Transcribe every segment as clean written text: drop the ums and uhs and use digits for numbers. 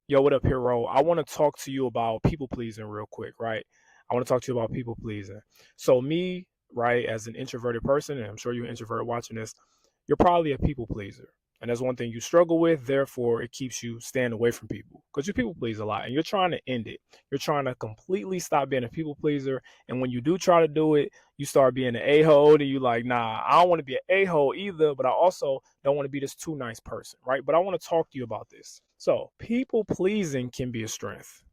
Yo, what up, hero? I want to talk to you about people pleasing real quick, right? I want to talk to you about people pleasing. So, me, right, as an introverted person, and I'm sure you're an introvert watching this, you're probably a people pleaser. And that's one thing you struggle with. Therefore, it keeps you staying away from people because you people please a lot and you're trying to end it. You're trying to completely stop being a people pleaser. And when you do try to do it, you start being an a-hole and you like, nah, I don't want to be an a-hole either, but I also don't want to be this too nice person, right? But I want to talk to you about this. So people pleasing can be a strength.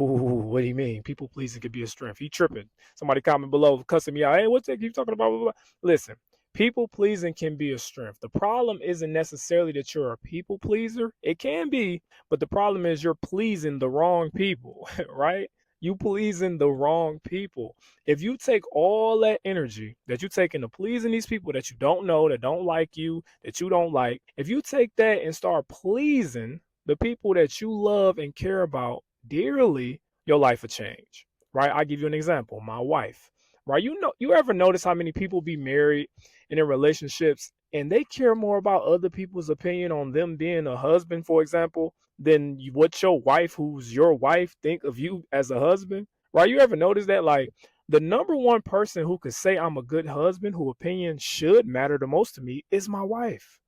Ooh, what do you mean? People pleasing can be a strength. He tripping. Somebody comment below cussing me out. Hey, what's that? Keep talking about blah, blah, blah. Listen, people pleasing can be a strength. The problem isn't necessarily that you're a people pleaser. It can be, but the problem is you're pleasing the wrong people, right? You pleasing the wrong people. If you take all that energy that you take into pleasing these people that you don't know, that don't like you, that you don't like, if you take that and start pleasing the people that you love and care about dearly, your life will change. Right? I give you an example. My wife. Right? You ever notice how many people be married and in relationships and they care more about other people's opinion on them being a husband, for example, than what your wife, who's your wife, think of you as a husband? Right? You ever notice that? Like the number one person who could say I'm a good husband, who opinion should matter the most to me, is my wife.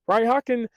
Right? How can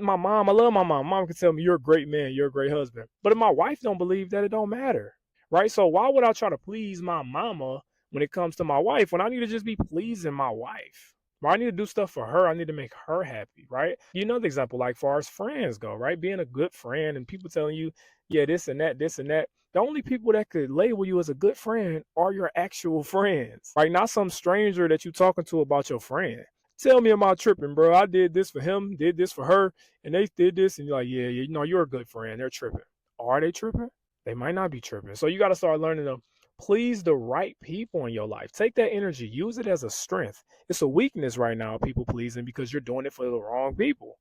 my mom, I love my mom. Mom can tell me you're a great man, you're a great husband. But if my wife don't believe that, it don't matter. Right? So why would I try to please my mama when it comes to my wife when I need to just be pleasing my wife? Right? I need to do stuff for her. I need to make her happy, right? You know the example, like far as friends go, right? Being a good friend and people telling you, yeah, this and that, this and that. The only people that could label you as a good friend are your actual friends, right? Not some stranger that you talking to about your friend. Tell me am I tripping, bro? I did this for him, did this for her, and they did this, and you're like, yeah, yeah, you know, you're a good friend. They're tripping. Are they tripping? They might not be tripping. So you got to start learning to please the right people in your life. Take that energy, use it as a strength. It's a weakness right now, people pleasing, because you're doing it for the wrong people.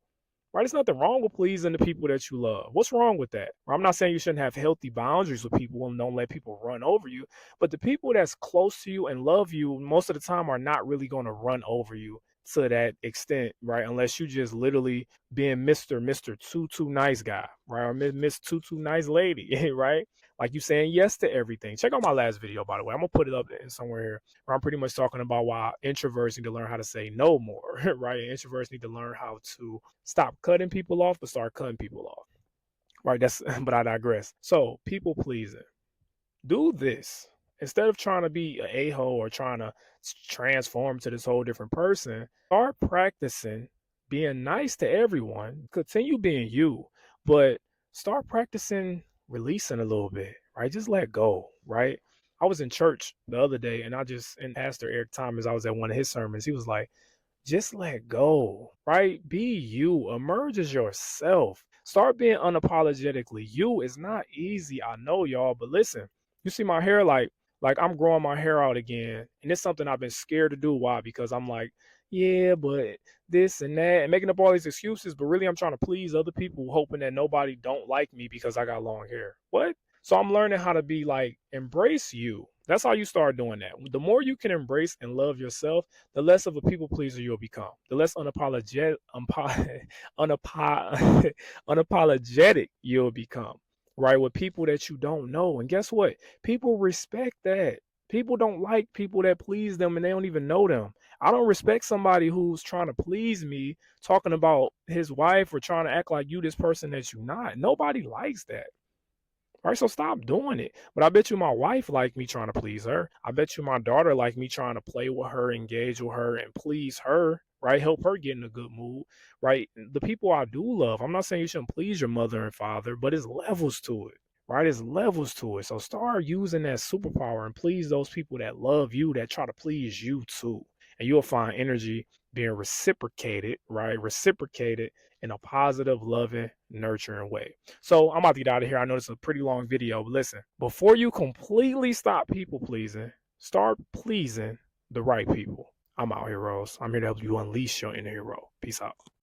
Right? There's nothing wrong with pleasing the people that you love. What's wrong with that? I'm not saying you shouldn't have healthy boundaries with people and don't let people run over you, but the people that's close to you and love you most of the time are not really going to run over you to that extent, right? Unless you just literally being Mr. Too nice guy, right? Or Miss Too nice lady, right? Like you saying yes to everything. Check out my last video, by the way. I'm gonna put it up in somewhere here where I'm pretty much talking about why introverts need to learn how to say no more, right? And introverts need to learn how to stop cutting people off, but start cutting people off. Right. That's but I digress. So people pleasing. Do this. Instead of trying to be an a-hole or trying to transform to this whole different person, start practicing being nice to everyone. Continue being you, but start practicing releasing a little bit, right? Just let go, right? I was in church the other day and Pastor Eric Thomas, I was at one of his sermons. He was like, just let go, right? Be you, emerge as yourself. Start being unapologetically you. Is not easy, I know, y'all, but listen, you see my hair, like I'm growing my hair out again, and it's something I've been scared to do. Why? Because I'm like, yeah, but this and that, and making up all these excuses, but really I'm trying to please other people, hoping that nobody don't like me because I got long hair. What? So I'm learning how to be like, embrace you. That's how you start doing that. The more you can embrace and love yourself, the less of a people pleaser you'll become. The less unapologetic you'll become, right? With people that you don't know. And guess what? People respect that. People don't like people that please them and they don't even know them. I don't respect somebody who's trying to please me, talking about his wife or trying to act like you this person that you're not. Nobody likes that. All right, so stop doing it. But I bet you my wife like me trying to please her. I bet you my daughter like me trying to play with her, engage with her, and please her, right? Help her get in a good mood, right? The people I do love, I'm not saying you shouldn't please your mother and father, but it's levels to it, right? It's levels to it. So start using that superpower and please those people that love you, that try to please you too. And you'll find energy being reciprocated, right? Reciprocated in a positive, loving, nurturing way. So I'm about to get out of here. I know this is a pretty long video, but listen, before you completely stop people pleasing, start pleasing the right people. I'm out here, Rose. I'm here to help you unleash your inner hero. Peace out.